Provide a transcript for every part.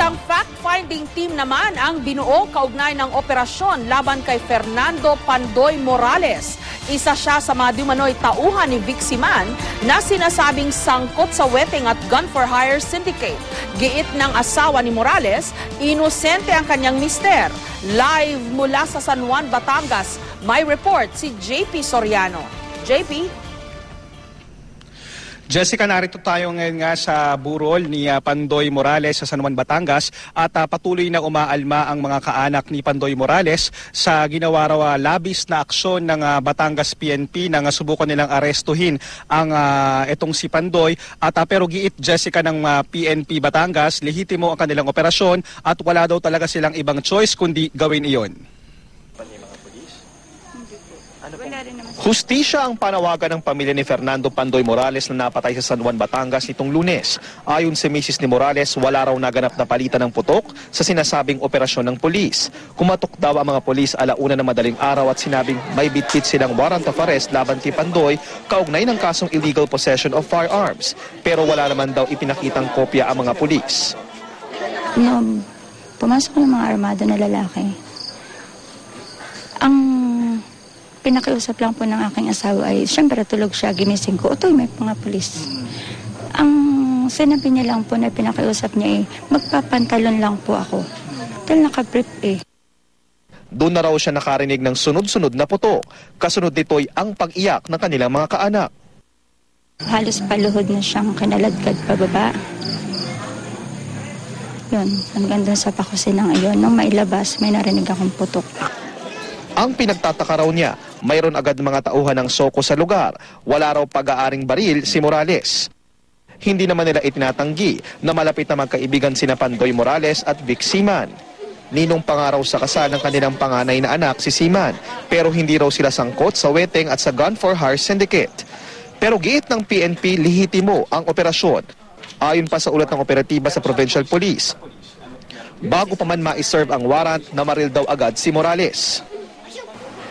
Isang fact-finding team naman ang binuo kaugnay ng operasyon laban kay Fernando Pandoy Morales. Isa siya sa mga dumanoy tauhan ni Vic Siman na sinasabing sangkot sa weteng at gun-for-hire syndicate. Giit ng asawa ni Morales, inosente ang kanyang mister. Live mula sa San Juan, Batangas, may report si JP Soriano. JP? Jessica, narito tayo ngayon nga sa burol ni Pandoy Morales sa San Juan, Batangas at patuloy na umaalma ang mga kaanak ni Pandoy Morales sa ginawa raw labis na aksyon ng Batangas PNP nang subukan nilang arestuhin ang itong si Pandoy at pero giit Jessica ng PNP Batangas, lehitimo ang kanilang operasyon at wala daw talaga silang ibang choice kundi gawin iyon. Hustisya ang panawagan ng pamilya ni Fernando Pandoy Morales na napatay sa San Juan, Batangas nitong Lunes. Ayon sa Mrs. ni Morales, wala raw naganap na palitan ng putok sa sinasabing operasyon ng pulis. Kumatok daw ang mga pulis 1:00 ng madaling araw at sinabing may bitbit silang warrant of arrest laban kay Pandoy kaugnay ng kasong illegal possession of firearms. Pero wala naman daw ipinakitang kopya ang mga pulis. Pumasok ng mga armado na lalaki. Ang pinakiusap lang po ng aking asawa ay, syempre tulog siya, ginising ko, utoy, may mga pulis. Ang sinabi niya lang po na pinakiusap niya ay, magpapantalon lang po ako. Dahil nakabrief eh. Doon na raw siya nakarinig ng sunod-sunod na putok. Kasunod nito'y ang pag-iyak ng kanilang mga kaanak. Halos paluhod na siyang kinaladkad pababa. Yun, hanggang doon sa pakusinang iyon. Nung mailabas, may narinig akong putok. Ang pinagtataka raw niya, mayroon agad mga tauhan ng soko sa lugar. Wala raw pag-aaring baril si Morales. Hindi naman nila itinatanggi na malapit na magkaibigan sina Pandoy Morales at Vic Siman. Ninong pangaraw sa kasal ng kanilang panganay na anak si Siman, pero hindi raw sila sangkot sa weteng at sa gun-for-hire syndicate. Pero giit ng PNP, lehitimo ang operasyon. Ayon pa sa ulat ng operatiba sa Provincial Police. Bago pa man ma-serve ang warrant, namaril daw agad si Morales.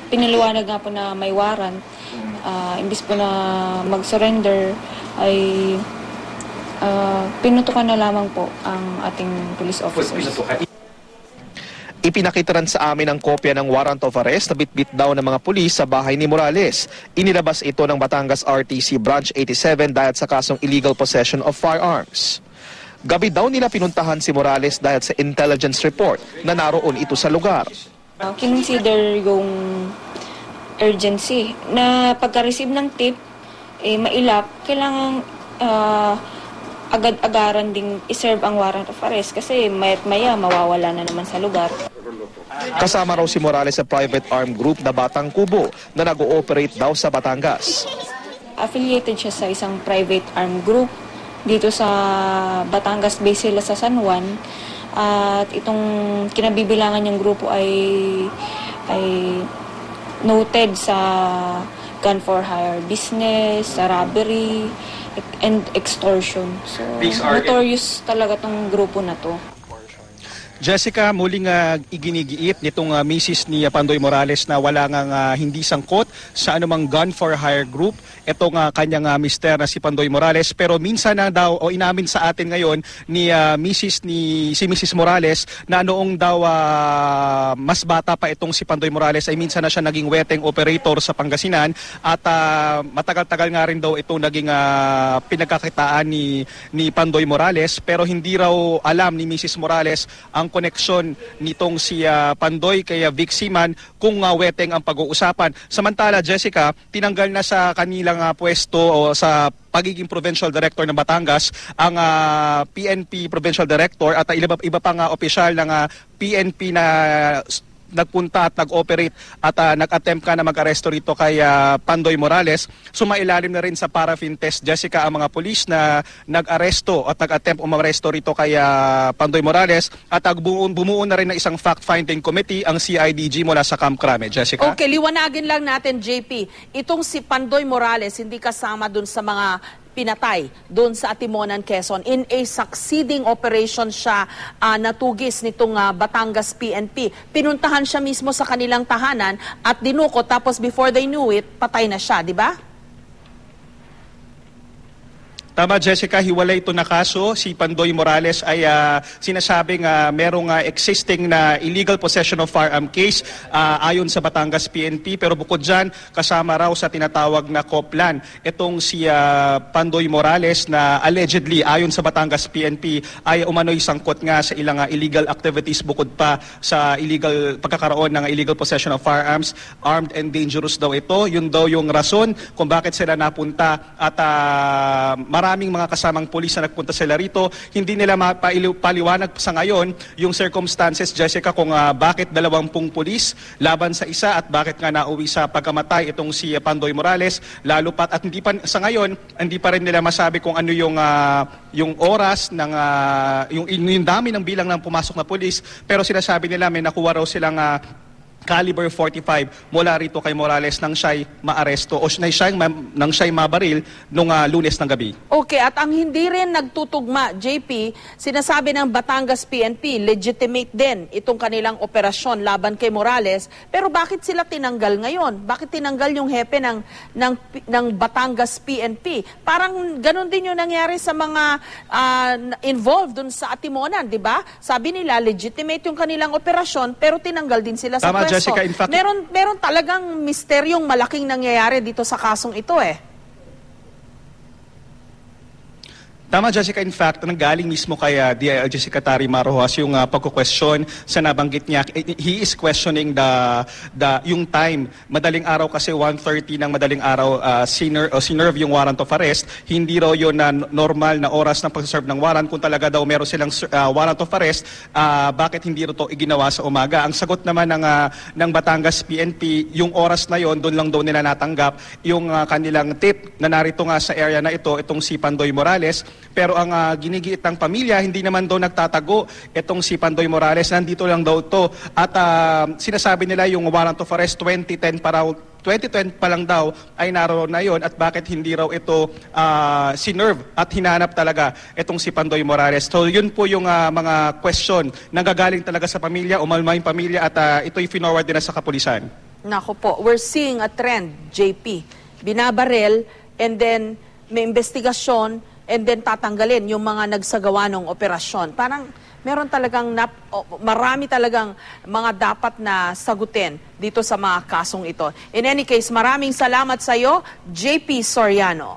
Pinaliwanag nga po na may warrant, imbis po na mag-surrender ay pinutukan na lamang po ang ating police officers. Ipinakita rin sa amin ang kopya ng warrant of arrest na bitbit daw ng mga pulis sa bahay ni Morales. Inilabas ito ng Batangas RTC Branch 87 dahil sa kasong illegal possession of firearms. Gabi daw nila pinuntahan si Morales dahil sa intelligence report na naroon ito sa lugar. Kinonsider yung urgency na pagka-receive ng tip, mailap, kailangan agad-agaran ding iserve ang warrant of arrest kasi maya't maya mawawala na naman sa lugar. Kasama raw si Morales sa private armed group na Batang Kubo na nag-ooperate daw sa Batangas. Affiliated siya sa isang private armed group dito sa Batangas, base sila sa San Juan. At itong kinabibilangan niyang grupo ay noted sa gun-for-hire business, sa robbery, and extortion. So, notorious talaga tong grupo na to. Jessica, muling iginigiit nitong misis ni Pandoy Morales na wala nga hindi sangkot sa anumang gun-for-hire group. Itong kanyang mister na si Pandoy Morales, pero minsan na daw o inamin sa atin ngayon ni si Mrs. Morales na noong daw mas bata pa itong si Pandoy Morales ay minsan na siya naging weteng operator sa Pangasinan at matagal-tagal nga rin daw ito naging pinagkakitaan ni Pandoy Morales, pero hindi raw alam ni Mrs. Morales ang koneksyon nitong si Pandoy kay Vic Siman kung weteng ang pag-uusapan. Samantala, Jessica, tinanggal na sa kanilang pwesto o sa pagiging Provincial Director ng Batangas ang PNP Provincial Director at iba pang opisyal ng PNP na nagpunta at nag-operate at nag-attempt ka na mag-aresto rito kay Pandoy Morales. Sumailalim na rin sa paraffin test, Jessica, ang mga pulis na nag-aresto at nag-attempt umaresto rito kay Pandoy Morales at bumuo na rin ng isang fact-finding committee ang CIDG mula sa Camp Crame. Jessica? Okay, liwanagin lang natin, JP. Itong si Pandoy Morales hindi kasama dun sa mga pinatay doon sa Atimonan, Quezon. In a succeeding operation siya natugis nitong Batangas PNP. Pinuntahan siya mismo sa kanilang tahanan at dinukot, tapos before they knew it, patay na siya, di ba? Tama, Jessica, hiwalay ito na kaso. Si Pandoy Morales ay sinasabing merong existing na illegal possession of firearm case ayon sa Batangas PNP. Pero bukod dyan, kasama raw sa tinatawag na COPLAN. Itong si Pandoy Morales na allegedly, ayon sa Batangas PNP, ay umano'y sangkot nga sa ilang illegal activities bukod pa sa illegal pagkakaroon ng illegal possession of firearms. Armed and dangerous daw ito. Yun daw yung rason kung bakit sila napunta at maraming mga kasamang pulis na nagpunta sila rito. Hindi nila mapaliwanag sa ngayon yung circumstances, Jessica, kung bakit 20 pulis laban sa isa at bakit nga nauwi sa pagkamatay itong si Pandoy Morales. Lalo pat at sa ngayon, hindi pa rin nila masabi kung ano yung oras ng yung dami ng bilang ng pumasok na pulis. Pero sinasabi nila may nakuha raw silang caliber 45 mula rito kay Morales nang siya'y maaresto o nang siya'y mabaril nung Lunes ng gabi. Okay, at ang hindi rin nagtutugma, JP, sinasabi ng Batangas PNP, legitimate din itong kanilang operasyon laban kay Morales, pero bakit sila tinanggal ngayon? Bakit tinanggal yung hepe ng Batangas PNP? Parang ganun din yung nangyari sa mga involved dun sa Atimonan, di ba? Sabi nila, legitimate yung kanilang operasyon, pero tinanggal din sila sa pwesto. Jessica, in fact, meron talagang misteryong malaking nangyayari dito sa kasong ito Tama, Jessica. In fact, nanggaling mismo kay DILG Secretary Marojas yung pagko-question sa nabanggit niya. He is questioning yung time. Madaling araw kasi 1:30 ng madaling araw sinerve yung warrant of arrest. Hindi raw yun na normal na oras ng pag-serve ng warrant. Kung talaga daw meron silang warrant of arrest, bakit hindi ito iginawa sa umaga? Ang sagot naman ng Batangas PNP, yung oras na yon doon lang daw nila natanggap yung kanilang tip na narito nga sa area na itong si Pandoy Morales. Pero ang ginigiit ng pamilya, hindi naman daw nagtatago itong si Pandoy Morales. Nandito lang daw ito. At sinasabi nila yung warrant of arrest 2010 pa lang daw ay naroon na yon. At bakit hindi raw ito sinerve at hinanap talaga itong si Pandoy Morales. So yun po yung mga question na gagaling talaga sa pamilya, umalma yung pamilya at ito'y finorward din na sa kapulisan. Nako po, we're seeing a trend, JP. Binabaril and then may investigasyon and then tatanggalin yung mga nagsagawa ng operasyon. Parang meron talagang marami talagang mga dapat na sagutin dito sa mga kasong ito. In any case, maraming salamat sa iyo, JP Soriano.